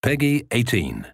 Peggy 18.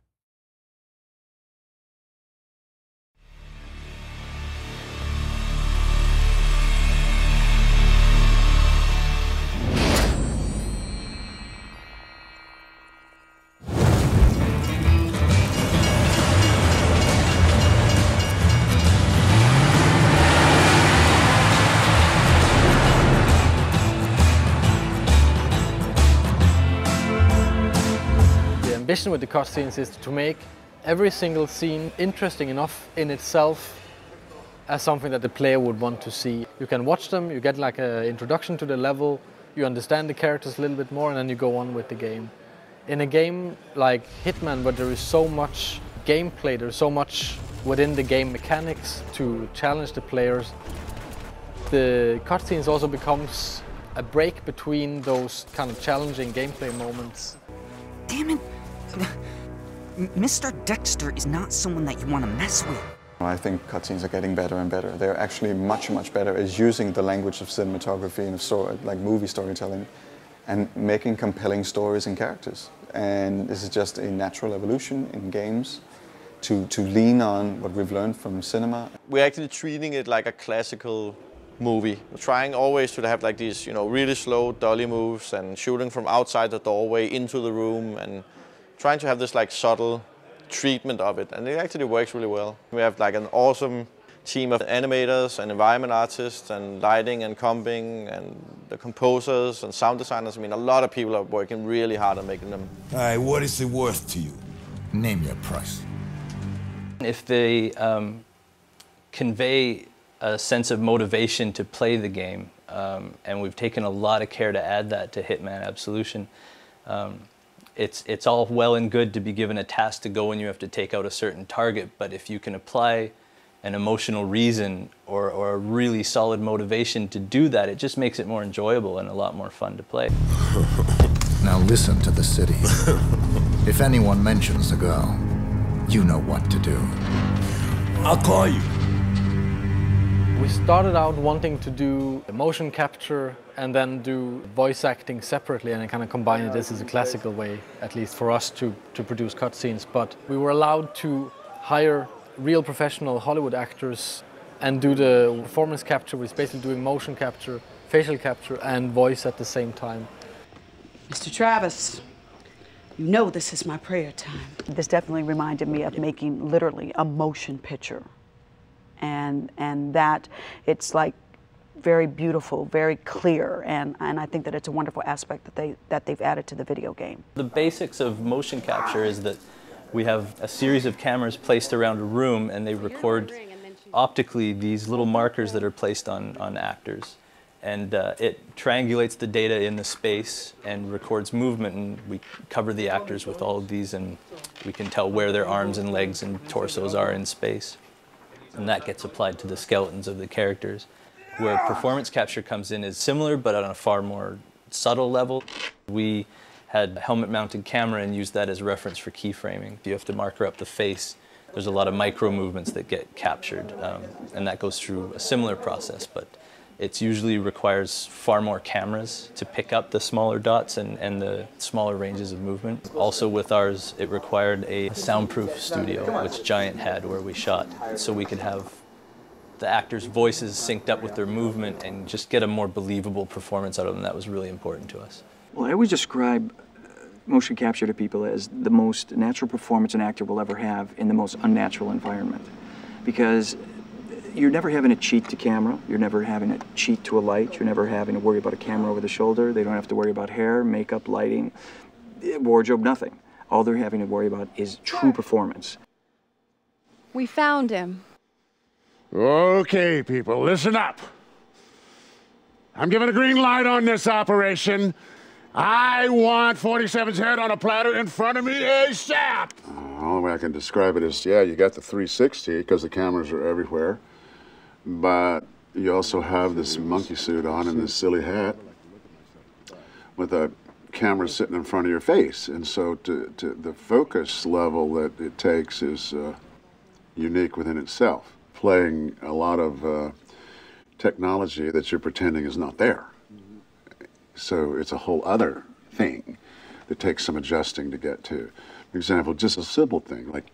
The ambition with the cutscenes is to make every single scene interesting enough in itself as something that the player would want to see. You can watch them, you get like an introduction to the level, you understand the characters a little bit more, and then you go on with the game. In a game like Hitman, where there is so much gameplay, there's so much within the game mechanics to challenge the players, the cutscenes also becomes a break between those kind of challenging gameplay moments. Damn it! Mr. Dexter is not someone that you want to mess with. I think cutscenes are getting better and better. They're actually much, much better at using the language of cinematography and of like movie storytelling and making compelling stories and characters. And this is just a natural evolution in games to lean on what we've learned from cinema. We're actually treating it like a classical movie. We're trying always to have like these, really slow dolly moves and shooting from outside the doorway into the room and trying to have this like subtle treatment of it, and it actually works really well. We have like an awesome team of animators and environment artists and lighting and comping and the composers and sound designers. I mean, a lot of people are working really hard on making them. All right, what is it worth to you? Name your price. If they convey a sense of motivation to play the game, and we've taken a lot of care to add that to Hitman Absolution. It's all well and good to be given a task to go and you have to take out a certain target, but if you can apply an emotional reason or a really solid motivation to do that, it just makes it more enjoyable and a lot more fun to play. Now listen to the city. If anyone mentions the girl, you know what to do. I'll call you. We started out wanting to do motion capture and then do voice acting separately and kind of combine it. This is a classical way, at least for us, to produce cutscenes. But we were allowed to hire real professional Hollywood actors and do the performance capture, which is basically doing motion capture, facial capture, and voice at the same time. Mr. Travis, you know this is my prayer time. This definitely reminded me of making literally a motion picture. And that it's like very beautiful, very clear, and I think that it's a wonderful aspect that they've added to the video game. The basics of motion capture is that we have a series of cameras placed around a room and they record optically these little markers that are placed on actors. And it triangulates the data in the space and records movement, and we cover the actors with all of these and we can tell where their arms and legs and torsos are in space. And that gets applied to the skeletons of the characters. Where performance capture comes in is similar, but on a far more subtle level. We had a helmet-mounted camera and used that as a reference for keyframing. If you have to marker up the face, there's a lot of micro movements that get captured, and that goes through a similar process, but it usually requires far more cameras to pick up the smaller dots and the smaller ranges of movement. Also with ours, it required a soundproof studio, which Giant had, where we shot, so we could have the actors' voices synced up with their movement and just get a more believable performance out of them. That was really important to us. Well, I always describe motion capture to people as the most natural performance an actor will ever have in the most unnatural environment. Because you're never having to cheat to camera, you're never having to cheat to a light, you're never having to worry about a camera over the shoulder, they don't have to worry about hair, makeup, lighting, wardrobe, nothing. All they're having to worry about is true performance. We found him. Okay, people, listen up. I'm giving a green light on this operation. I want 47's head on a platter in front of me ASAP! The only way I can describe it is, yeah, you got the 360 because the cameras are everywhere, but you also have this monkey suit on and this silly hat with a camera sitting in front of your face. And so the focus level that it takes is unique within itself, playing a lot of technology that you're pretending is not there. So it's a whole other thing that takes some adjusting to get to. For example, just a simple thing like,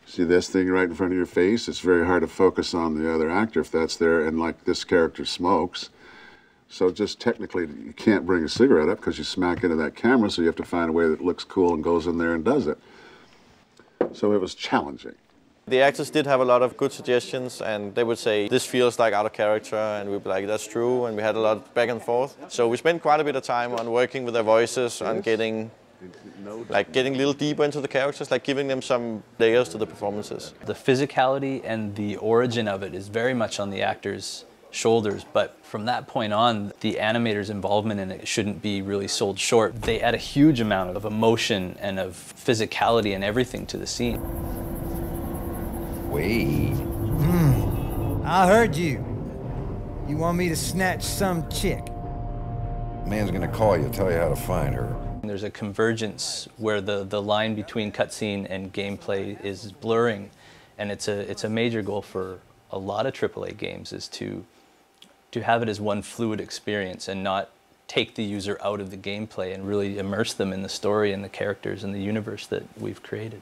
see this thing right in front of your face? It's very hard to focus on the other actor if that's there, and like this character smokes. So just technically, you can't bring a cigarette up because you smack into that camera, so you have to find a way that looks cool and goes in there and does it. So it was challenging. The actors did have a lot of good suggestions, and they would say, this feels like out of character, and we'd be like, that's true, and we had a lot of back and forth. So we spent quite a bit of time on working with their voices, on getting a little deeper into the characters, like giving them some layers to the performances. The physicality and the origin of it is very much on the actors' shoulders, but from that point on, the animator's involvement in it shouldn't be really sold short. They add a huge amount of emotion and of physicality and everything to the scene. Wait. I heard you. You want me to snatch some chick? Man's gonna call you, tell you how to find her. There's a convergence where the line between cutscene and gameplay is blurring, and it's a major goal for a lot of AAA games is to have it as one fluid experience and not take the user out of the gameplay and really immerse them in the story and the characters and the universe that we've created.